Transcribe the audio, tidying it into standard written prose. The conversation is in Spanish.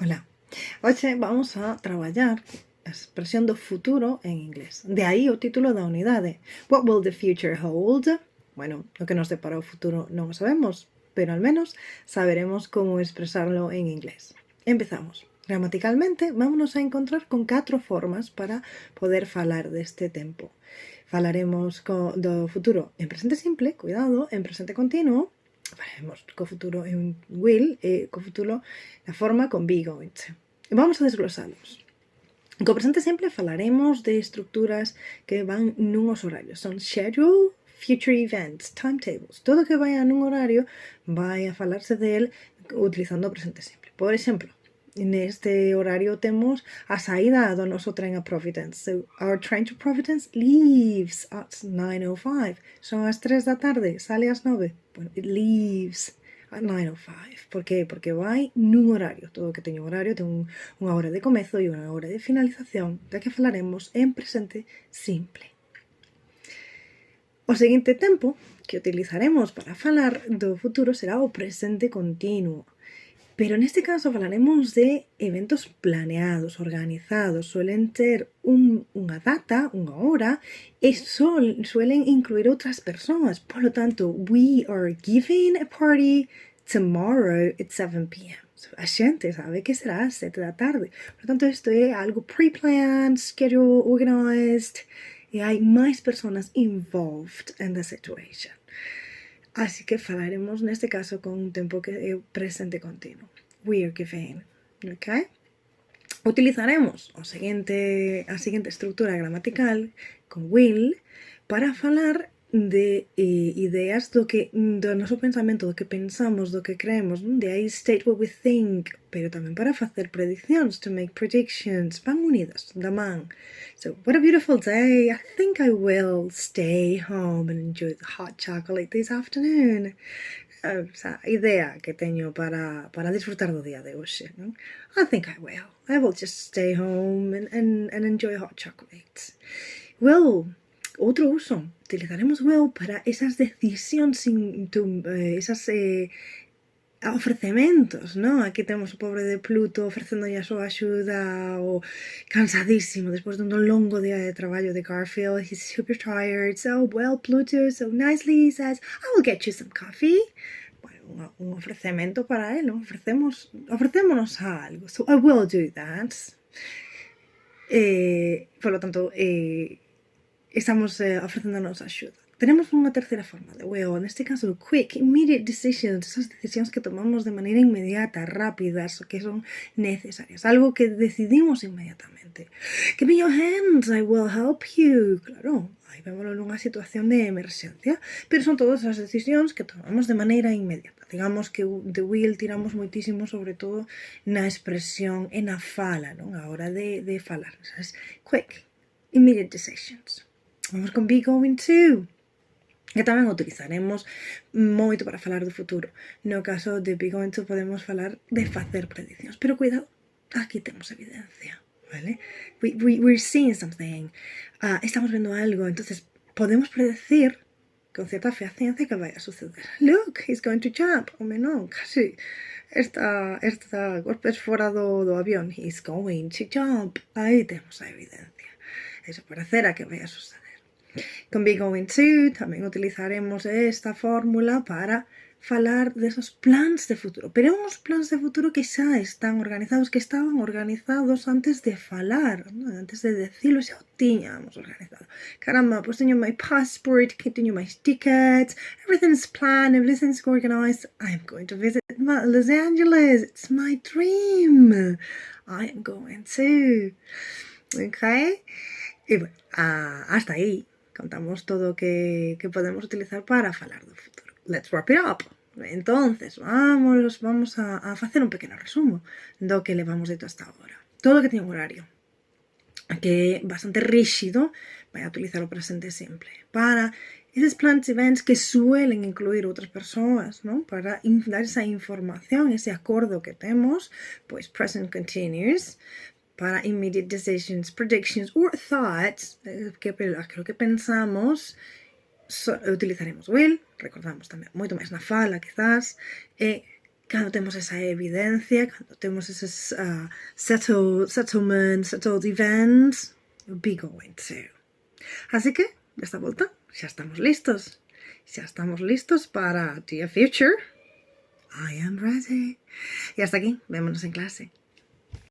Ola, hoxe vamos a traballar a expresión do futuro en inglés. De aí o título da unidade. What will the future hold? Bueno, o que nos depara o futuro non o sabemos, pero al menos saberemos como expresarlo en inglés. Empezamos. Gramaticalmente, vámonos a encontrar con 4 formas para poder falar deste tempo. Falaremos do futuro en presente simple, cuidado, en presente continuo, falaremos co futuro en will e co futuro na forma con be going to. Vamos a desglosalos. Co presente simple falaremos de estructuras que van nuns horarios. Son schedule, future events, timetables. Todo que vai a nun horario vai a falarse del utilizando o presente simple. Por exemplo, neste horario temos a saída do noso tren a Providence. So, our train to Providence leaves at 9:05. Son as 3 da tarde, sale ás 9. Bueno, it leaves at 9:05. Por qué? Porque vai nun horario. Todo que teño horario ten unha hora de comezo e unha hora de finalización, da que falaremos en presente simple. O seguinte tempo que utilizaremos para falar do futuro será o presente continuo. Pero neste caso falaremos de eventos planeados, organizados, suelen ter unha data, unha hora, e suelen incluir outras persoas. Por lo tanto, we are giving a party tomorrow at 7 p.m. So, a xente sabe que será ás 7 da tarde. Por lo tanto, isto é algo pre-planned, scheduled, organized, e hai máis persoas involved in the situation. Así que falaremos neste caso con un tempo que é presente continuo. We are giving, ok? Utilizaremos a seguinte estructura gramatical con will para falar de ideas do noso pensamento, do que pensamos, do que creemos, de aí state what we think, pero tamén para facer prediccións, to make predictions, van unidas, da man. So, what a beautiful day, I think I will stay home and enjoy the hot chocolate this afternoon. Esa idea que teño para disfrutar do día de hoxe, non? I think I will just stay home and enjoy hot chocolate. Well, outro uso, utilizaremos will para esas decisións, esas ofrecementos, non? Aquí temos o pobre de Pluto ofrecendolle a súa axuda, o cansadísimo despois dun longo día de traballo de Garfield. He's super tired. So, well, Pluto so nicely says, I will get you some coffee. Bueno, un ofrecemento para él, non? Ofrecémonos a algo. So, I will do that. Por lo tanto, estamos ofrecéndonos axuda. Tenemos unha terceira forma de will, neste caso, quick, immediate decisions, esas decisións que tomamos de maneira inmediata, rápidas, que son necesarias, algo que decidimos inmediatamente. Give me your hands, I will help you. Claro, aí vémoslo nunha situación de emerxencia, pero son todas as decisións que tomamos de maneira inmediata. Digamos que de will tiramos moitísimo, sobre todo na expresión e na fala, non? A hora de falar. Esas quick, immediate decisions. Vamos con be going to, que tamén utilizaremos moito para falar do futuro. No caso de be going to podemos falar de facer prediccións, pero cuidado, aquí temos evidencia, vale? We're seeing something, estamos vendo algo, entonces podemos predecir con cierta fehaciencia que vai a suceder. Look, he's going to jump. Home, non, casi está golpes fora do avión. He's going to jump. Aí temos a evidencia. Eso parecerá que vai a suceder. Con be going to tamén utilizaremos esta fórmula para falar desos plans de futuro, pero uns plans de futuro que xa están organizados, que estaban organizados antes de falar, ¿no? Antes de decirlo, xa o tiñamos organizado. Caramba, pois teño my passport, que teño my tickets, everything's planned, everything's organized. I'm going to visit Los Angeles, it's my dream. I am going to. Okay? E bueno, hasta aí contamos todo o que podemos utilizar para falar do futuro. Let's wrap it up. Entonces, vamos a facer un pequeno resumo do que levamos dito hasta agora. Todo o que ten un horario, que é bastante rígido, vai a utilizar o presente simple. Para eses plans events que suelen incluir outras persoas, non? Para dar esa información, ese acordo que temos, pois present continuous. Para immediate decisions, predictions or thoughts, aquilo que pensamos, utilizaremos will, recordamos tamén moito máis na fala, quizás, e Cando temos esa evidencia, cando temos eses settled events, be going to. Así que, desta volta, xa estamos listos. Xa estamos listos para Dear Future. I am ready. Y hasta aquí, vémonos en clase.